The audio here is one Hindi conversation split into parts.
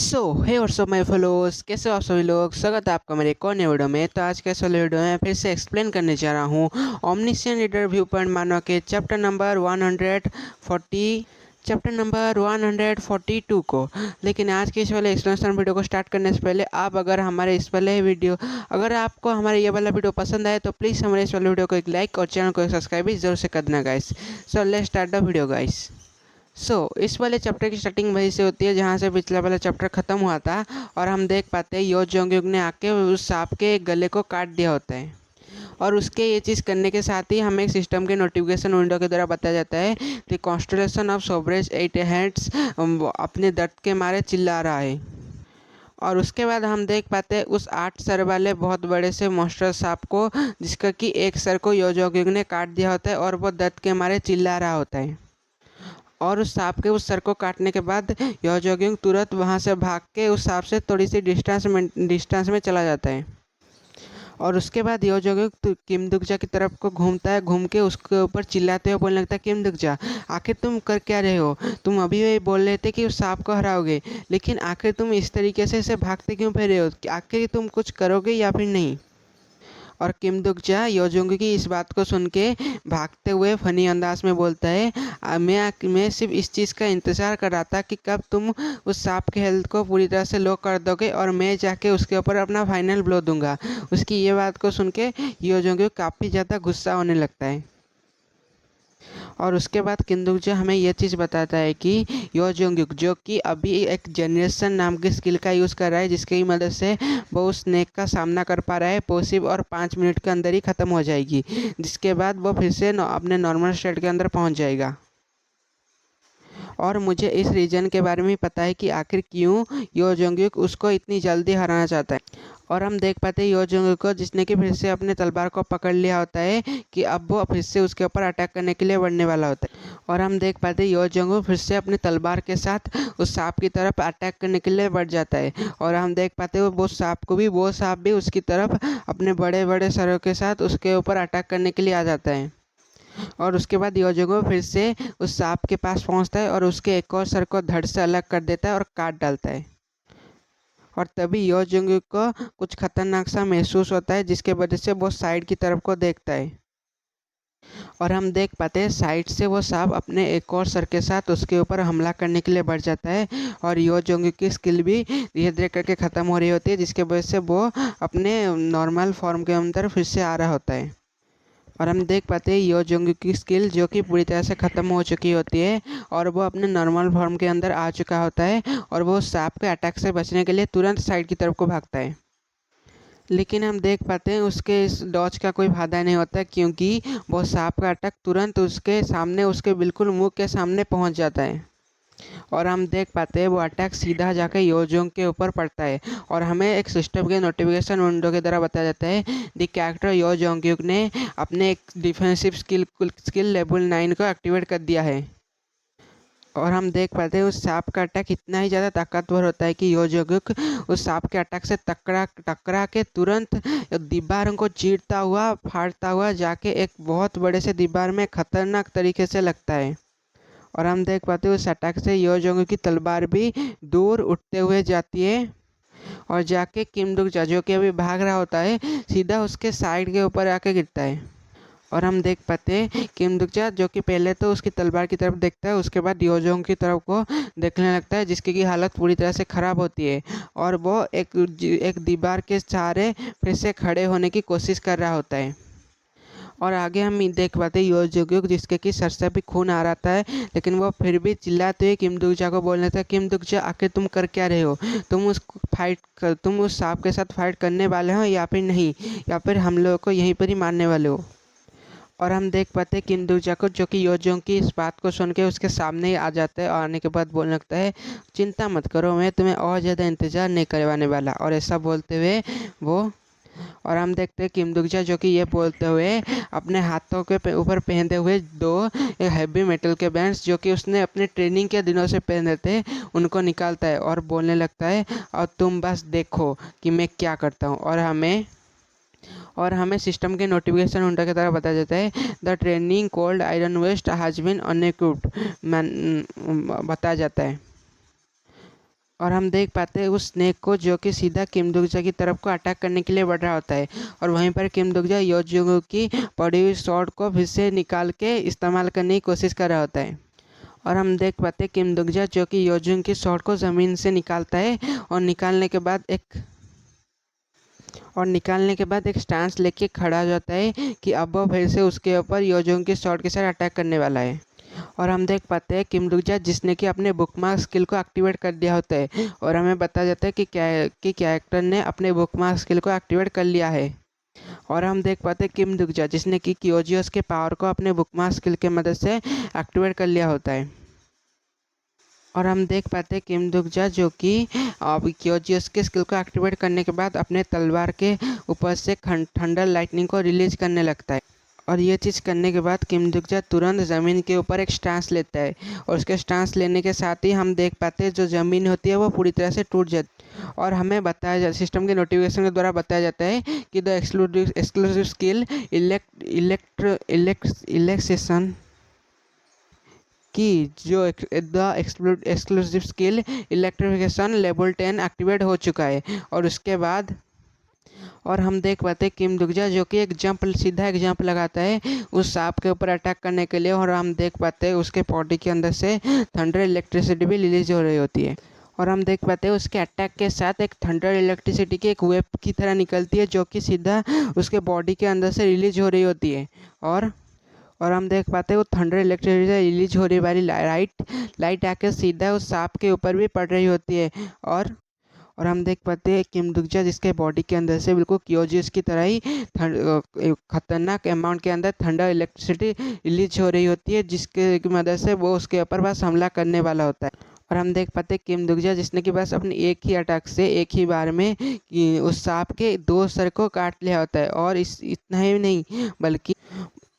सो हे और सो माय फॉलोअर्स, कैसे हो आप सभी लोग। स्वागत है आपका मेरे एक और नए वीडियो में। तो आज के इस वाले वीडियो में फिर से एक्सप्लेन करने जा रहा हूँ ओमनिशिएंट रीडर व्यू पॉइंट मानो के चैप्टर नंबर 142 को। लेकिन आज के इस वाले एक्सप्लेनेशन वीडियो को स्टार्ट करने से पहले आप अगर आपको हमारे ये वाला वीडियो पसंद आए तो प्लीज़ हमारे इस वाले वीडियो को एक लाइक और चैनल को सब्सक्राइब भी जरूर से कर देना guys. So let's start the video guys. इस वाले चैप्टर की स्टार्टिंग वहीं से होती है जहाँ से पिछला वाला चैप्टर ख़त्म हुआ था, और हम देख पाते हैं यो जोंगयुक ने आके उस सांप के गले को काट दिया होता है। और उसके ये चीज़ करने के साथ ही हमें एक सिस्टम के नोटिफिकेशन विंडो के द्वारा बताया जाता है कि कॉन्स्टलेशन ऑफ सोब्रेज 8 हेड्स अपने दर्द के मारे चिल्ला रहा है। और उसके बाद हम देख पाते हैं उस 8 सर वाले बहुत बड़े से मॉन्स्टर सांप को, जिसका कि एक सर को यो जोंगयुक ने काट दिया होता है और वो दर्द के मारे चिल्ला रहा होता है। और उस सांप के उस सर को काटने के बाद यो जोंगयुक तुरंत वहाँ से भाग के उस सांप से थोड़ी सी डिस्टेंस में चला जाता है। और उसके बाद यो जोंगयुक किम दुकजा की तरफ को घूमता है, घूम के उसके ऊपर चिल्लाते हुए बोलने लगता है, किम दुकजा आखिर तुम कर क्या रहे हो। तुम अभी ये बोल रहे थे कि उस सांप को हराओगे, लेकिन आखिर तुम इस तरीके से इसे भागते क्यों फिर रहे हो। आखिर तुम कुछ करोगे या फिर नहीं। और किम दुकजा यो जोंगयुक की इस बात को सुन के भागते हुए फनी अंदाज में बोलता है, मैं सिर्फ इस चीज़ का इंतज़ार कर रहा था कि कब तुम उस सांप के हेल्थ को पूरी तरह से लो कर दोगे और मैं जाके उसके ऊपर अपना फाइनल ब्लो दूंगा। उसकी ये बात को सुन के यो जोंगयुक काफ़ी ज़्यादा गुस्सा होने लगता है। और उसके बाद किम दुकजा हमें यह चीज़ बताता है कि यो जोंगयुक जो कि अभी एक जनरेशन नाम की स्किल का यूज़ कर रहा है, जिसकी मदद से वो उस स्नेक का सामना कर पा रहा है पॉसिबल, और 5 मिनट के अंदर ही ख़त्म हो जाएगी, जिसके बाद वो फिर से अपने नॉर्मल स्टेट के अंदर पहुंच जाएगा। और मुझे इस रीज़न के बारे में पता है कि आखिर क्यों यो जोंगयुक उसको इतनी जल्दी हराना चाहता है। और हम देख पाते हैं यो जोंगयुक को, जिसने कि फिर से अपने तलवार को पकड़ लिया होता है कि अब वो फिर से उसके ऊपर अटैक करने के लिए बढ़ने वाला होता है। और हम देख पाते हैं यो जोंगयुक फिर से अपने तलवार के साथ उस सांप की तरफ अटैक करने के लिए बढ़ जाता है। और हम देख पाते हैं वो सांप भी उसकी तरफ अपने बड़े बड़े सरों के साथ उसके ऊपर अटैक करने के लिए आ जाता है। और उसके बाद यो जोंगयुक फिर से उस सांप के पास पहुंचता है और उसके एक और सर को धड़ से अलग कर देता है और काट डालता है। और तभी यो जोंगयुक को कुछ खतरनाक सा महसूस होता है, जिसके वजह से वो साइड की तरफ को देखता है। और हम देख पाते हैं साइड से वो सांप अपने एक और सर के साथ उसके ऊपर हमला करने के लिए बढ़ जाता है। और यो जोंगयुक की स्किल भी धीरे धीरे करके ख़त्म हो रही होती है, जिसके वजह से वो अपने नॉर्मल फॉर्म के अंदर फिर से आ रहा होता है। और हम देख पाते हैं यो जोंगयुक की स्किल जो कि पूरी तरह से ख़त्म हो चुकी होती है, और वो अपने नॉर्मल फॉर्म के अंदर आ चुका होता है। और वो सांप के अटैक से बचने के लिए तुरंत साइड की तरफ को भागता है। लेकिन हम देख पाते हैं उसके इस डॉज का कोई फायदा नहीं होता, क्योंकि वो सांप का अटैक तुरंत उसके सामने, उसके बिल्कुल मुंह के सामने पहुंच जाता है। और हम देख पाते हैं वो अटैक सीधा जाकर यो जोंग के ऊपर पड़ता है। और हमें एक सिस्टम के नोटिफिकेशन विंडो के द्वारा बताया जाता है द कैरेक्टर यो जोंगयुक ने अपने एक डिफेंसिव स्किल लेवल 9 को एक्टिवेट कर दिया है। और हम देख पाते हैं उस सांप का अटैक इतना ही ज़्यादा ताकतवर होता है कि यो जोंगयुक उस सांप के अटैक से टकरा के तुरंत दीवार को चीरता हुआ, फाड़ता हुआ जाके एक बहुत बड़े से दीवार में खतरनाक तरीके से लगता है। और हम देख पाते हैं उस अटैक से यो जोंगयुक की तलवार भी दूर उठते हुए जाती है और जाके किम दुकजा जो कि अभी भाग रहा होता है सीधा उसके साइड के ऊपर आके गिरता है। और हम देख पाते हैं किम दुकजा जो कि पहले तो उसकी तलवार की तरफ देखता है, उसके बाद यो जोंग की तरफ को देखने लगता है, जिसकी की हालत पूरी तरह से ख़राब होती है। और वो एक दीवार के सहारे फिर से खड़े होने की कोशिश कर रहा होता है। और आगे हम देख पाते हैं यो जोंगयुक जिसके कि सर से भी खून आ रहा है, लेकिन वो फिर भी चिल्लाते हुए किम दुकजा को बोलने था, किम दुकजा आखिर तुम कर क्या रहे हो। तुम उस सांप के साथ फाइट करने वाले हो या फिर नहीं, या फिर हम लोगों को यहीं पर ही मारने वाले हो। और हम देख पाते हैं किम दुकजा को, जो कि यो जोंग की इस बात को सुन के उसके सामने ही आ जाता है, और आने के बाद बोलने लगता है, चिंता मत करो, मैं तुम्हें और ज़्यादा इंतज़ार नहीं करवाने वाला। और ऐसा बोलते हुए वो और हम देखते हैं किम दुकजा जो कि ये बोलते हुए अपने हाथों के ऊपर पहनते हुए 2 हैवी मेटल के बैंड्स जो कि उसने अपने ट्रेनिंग के दिनों से पहने थे उनको निकालता है और बोलने लगता है, और तुम बस देखो कि मैं क्या करता हूँ। और हमें सिस्टम के नोटिफिकेशन विंडो की तरह बताया जाता है, the training cold iron waste has been unequipped बताया जाता है। और हम देख पाते हैं उस स्नेक को जो कि सीधा किम दुगजा की तरफ को अटैक करने के लिए बढ़ रहा होता है। और वहीं पर किम दुगजा योजुंग की पड़ी हुई शॉट को फिर से निकाल के इस्तेमाल करने की कोशिश कर रहा होता है। और हम देख पाते हैं किम दुगजा जो कि योजुंग की शॉट को ज़मीन से निकालता है और निकालने के बाद एक स्टांस लेके खड़ा हो जाता है कि अब वो फिर से उसके ऊपर योजुंग की शॉट के साथ अटैक करने वाला है। और हम देख पाते हैं किम दुगजा जिसने कि अपने बुकमार्क स्किल को एक्टिवेट कर दिया होता है और हमें बताया जाता है कि कैरेक्टर ने अपने बुकमार्क स्किल को एक्टिवेट कर लिया है। और हम देख पाते हैं किम दुगजा जिसने कि क्योजियस के पावर को अपने बुकमार्क स्किल की मदद से एक्टिवेट कर लिया होता है। और हम देख पाते हैं किम दुगजा जो कि अब क्योजियस के स्किल को एक्टिवेट करने के बाद अपने तलवार के ऊपर से थंडर लाइटनिंग को रिलीज करने लगता है। और ये चीज़ करने के बाद किम दुगजा तुरंत ज़मीन के ऊपर एक स्टांस लेता है और उसके स्टांस लेने के साथ ही हम देख पाते हैं जो ज़मीन होती है वो पूरी तरह से टूट जाती है। और हमें सिस्टम के नोटिफिकेशन के द्वारा बताया जाता है कि द एक्सक्लूसिव स्किल इलेक्ट्रेशन की जो the exclusive skill electrification level 10 activate हो चुका है। और उसके बाद और हम देख पाते हैं किम दुगजा जो कि सीधा एक जंप लगाता है उस सांप के ऊपर अटैक करने के लिए। और हम देख पाते हैं उसके बॉडी के अंदर से थंडर इलेक्ट्रिसिटी भी रिलीज हो रही होती है। और हम देख पाते हैं उसके अटैक के साथ एक थंडर इलेक्ट्रिसिटी की एक वेव की तरह निकलती है जो कि सीधा उसके बॉडी के अंदर से रिलीज हो रही होती है। और हम देख पाते हैं वो थंडर इलेक्ट्रिसिटी से रिलीज हो रही वाली लाइट आके सीधा उस सांप के ऊपर भी पड़ रही होती है। और हम देख पाते हैं किम दुगजा जिसके बॉडी के अंदर से बिल्कुल क्योजियस की तरह ही खतरनाक अमाउंट के अंदर थंडर इलेक्ट्रिसिटी रिलीज हो रही होती है जिसके की मदद से वो उसके ऊपर बस हमला करने वाला होता है। और हम देख पाते हैं किम दुगजा जिसने कि बस अपने एक ही अटैक से एक ही बार में उस सांप के 2 सर को काट लिया होता है। और इतना ही नहीं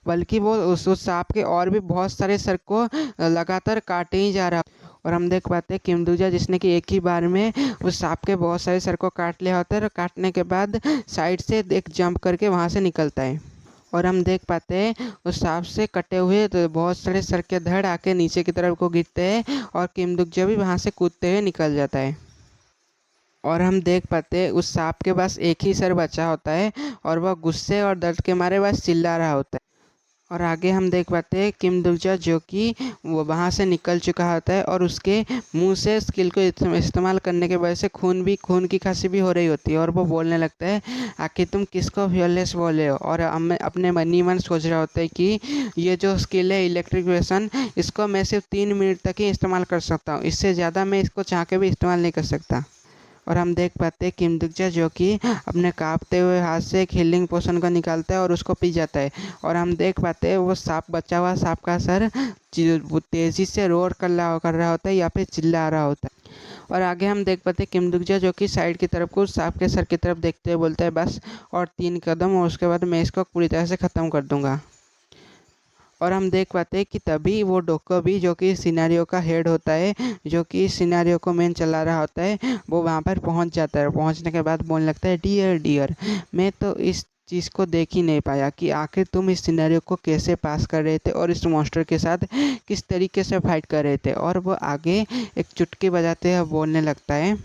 बल्कि वो उस सांप के और भी बहुत सारे सर को लगातार काटे ही जा रहा। और हम देख पाते हैं किम दुगजा जिसने कि एक ही बार में उस सांप के बहुत सारे सर को काट लिया होता है और काटने के बाद साइड से एक जंप करके वहाँ से निकलता है। और हम देख पाते हैं उस सांप से कटे हुए तो बहुत सारे सर के धड़ आके नीचे की तरफ को गिरते हैं और किम दुगजा भी वहाँ से कूदते हुए निकल जाता है। और हम देख पाते हैं उस सांप के पास एक ही सर बचा होता है और वह गुस्से और दर्द के मारे बस चिल्ला रहा होता है। और आगे हम देख पाते हैं किम दुगजा जो कि वो वहाँ से निकल चुका होता है और उसके मुंह से स्किल को इस्तेमाल करने के वजह से खून की खांसी भी हो रही होती है। और वो बोलने लगता है आखिर तुम किसको फियरलेस बोले हो। और हम अपने मन ही मन सोच रहा होता है कि ये जो स्किल है इलेक्ट्रिफिकेशन इसको मैं सिर्फ 3 मिनट तक ही इस्तेमाल कर सकता हूँ, इससे ज़्यादा मैं इसको चाह के भी इस्तेमाल नहीं कर सकता। और हम देख पाते हैं किम दुगजा जो कि अपने कांपते हुए हाथ से एक हीलिंग पोशन को निकालता है और उसको पी जाता है। और हम देख पाते हैं वो बचा हुआ सांप का सर तेजी से रोर कर रहा होता है या फिर चिल्ला रहा होता है। और आगे हम देख पाते हैं किम दुगजा जो कि साइड की तरफ को सांप के सर की तरफ देखते हुए बोलता है बस और 3 कदम और उसके बाद मैं इसको पूरी तरह से ख़त्म कर दूंगा। और हम देख पाते हैं कि तभी वो डोकोबी जो कि सिनेरियो का हेड होता है जो कि सिनेरियो को मेन चला रहा होता है वो वहाँ पर पहुँच जाता है। पहुँचने के बाद बोलने लगता है डियर डियर मैं तो इस चीज़ को देख ही नहीं पाया कि आखिर तुम इस सिनेरियो को कैसे पास कर रहे थे और इस मॉन्स्टर के साथ किस तरीके से फाइट कर रहे थे। और वो आगे एक चुटकी बजाते हुए बोलने लगता है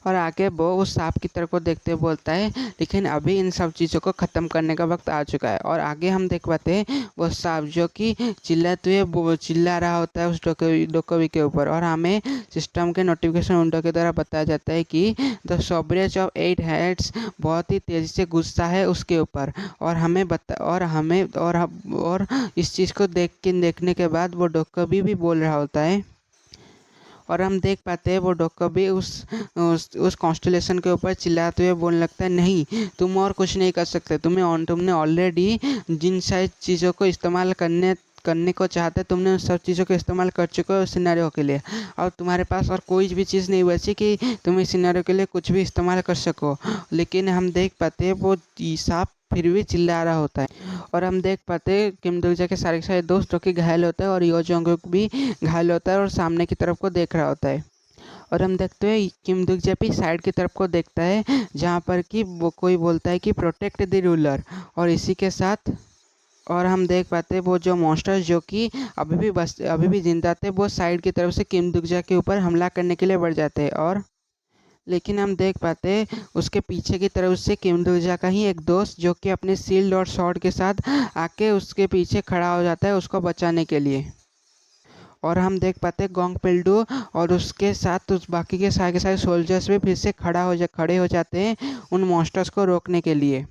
और आगे वो उस सांप की तरफ को देखते हुए बोलता है लेकिन अभी इन सब चीज़ों को ख़त्म करने का वक्त आ चुका है। और आगे हम देख पाते हैं वो सांप जो कि चिल्लाते हुए वो चिल्ला रहा होता है उस डोकोबी के ऊपर। और हमें सिस्टम के नोटिफिकेशन विंडो के द्वारा बताया जाता है कि द सॉब्रेज ऑफ 8 हेड्स बहुत ही तेज़ी से गुस्सा है उसके ऊपर। और इस चीज़ को देखने के बाद वो डोकोबी भी बोल रहा होता है। और हम देख पाते हैं वो डोकोबी उस कॉन्स्टेलेशन के ऊपर चिल्लाते हुए बोलने लगता है नहीं तुम और कुछ नहीं कर सकते, तुमने ऑलरेडी जिन सारी चीज़ों को इस्तेमाल करने को चाहते तुमने उन सब चीज़ों का इस्तेमाल कर चुके हो सिनेरियो के लिए। और तुम्हारे पास और कोई भी चीज़ नहीं बची कि तुम इस सिनेरियो के लिए कुछ भी इस्तेमाल कर सको। लेकिन हम देख पाते हैं वो सांप फिर भी चिल्ला रहा होता है। और हम देख पाते हैं किम दुगजा के सारे दोस्त जो कि घायल होता है और यो जोंगुक भी घायल होता है और सामने की तरफ को देख रहा होता है। और हम देखते हैं किम दुगजा भी साइड की तरफ को देखता है जहाँ पर कि वो कोई बोलता है कि प्रोटेक्ट द रूलर। और इसी के साथ और हम देख पाते वो जो मॉन्स्टर जो कि अभी भी जिंदा थे, वो साइड की तरफ से किम दुगजा के ऊपर हमला करने के लिए बढ़ जाते। और लेकिन हम देख पाते उसके पीछे की तरफ से किम दुगजा का ही एक दोस्त जो कि अपने शील्ड और शॉर्ट के साथ आके उसके पीछे खड़ा हो जाता है उसको बचाने के लिए। और हम देख पाते गोंग पिल्डू और उसके साथ उस बाकी के सारे सोल्जर्स भी फिर से खड़े हो जाते हैं उन मॉन्स्टर्स को रोकने के लिए।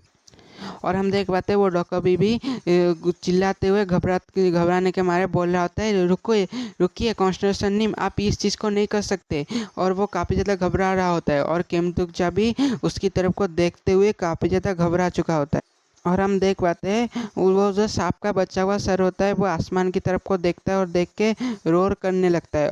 और हम देख पाते हैं वो डॉकबी भी चिल्लाते हुए घबराने के मारे बोल रहा होता है, रुको रुकिए कॉन्स्टेंटेशन नीम, आप इस चीज़ को नहीं कर सकते। और वो काफ़ी ज़्यादा घबरा रहा होता है और केमतुकजा भी उसकी तरफ को देखते हुए काफ़ी ज़्यादा घबरा चुका होता है। और हम देख पाते हैं वो जो सांप का बचा हुआ सर होता है वो आसमान की तरफ को देखता है और देख के रोर करने लगता है।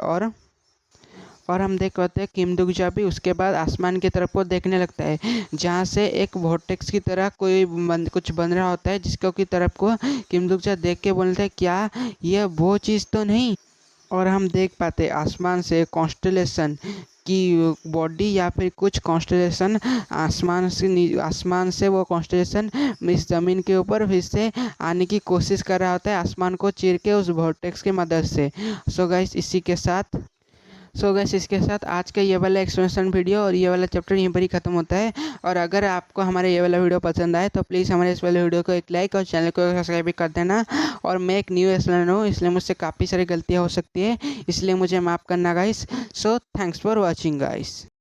और हम देख पाते हैं किम दुगजा भी उसके बाद आसमान की तरफ को देखने लगता है जहाँ से एक वोर्टेक्स की तरह कुछ बन रहा होता है, जिसको की तरफ को किम दुगजा देख के बोलता है, क्या ये वो चीज़ तो नहीं। और हम देख पाते आसमान से कॉन्स्टेलेशन की बॉडी या फिर कुछ कॉन्स्टेलेशन आसमान से वो कॉन्स्टेलेशन इस ज़मीन के ऊपर फिर से आने की कोशिश कर रहा होता है आसमान को चीर के उस वोर्टेक्स की मदद से। सो गैस इसके साथ आज का ये वाला एक्सप्लेनेशन वीडियो और ये वाला चैप्टर यहीं पर ही खत्म होता है। और अगर आपको हमारा ये वाला वीडियो पसंद आए तो प्लीज़ हमारे इस वाले वीडियो को एक लाइक और चैनल को सब्सक्राइब भी कर देना। और मैं एक न्यू एक्सप्लेनर हूँ इसलिए मुझसे काफ़ी सारी गलतियाँ हो सकती है, इसलिए मुझे माफ़ करना guys. So thanks for watching guys.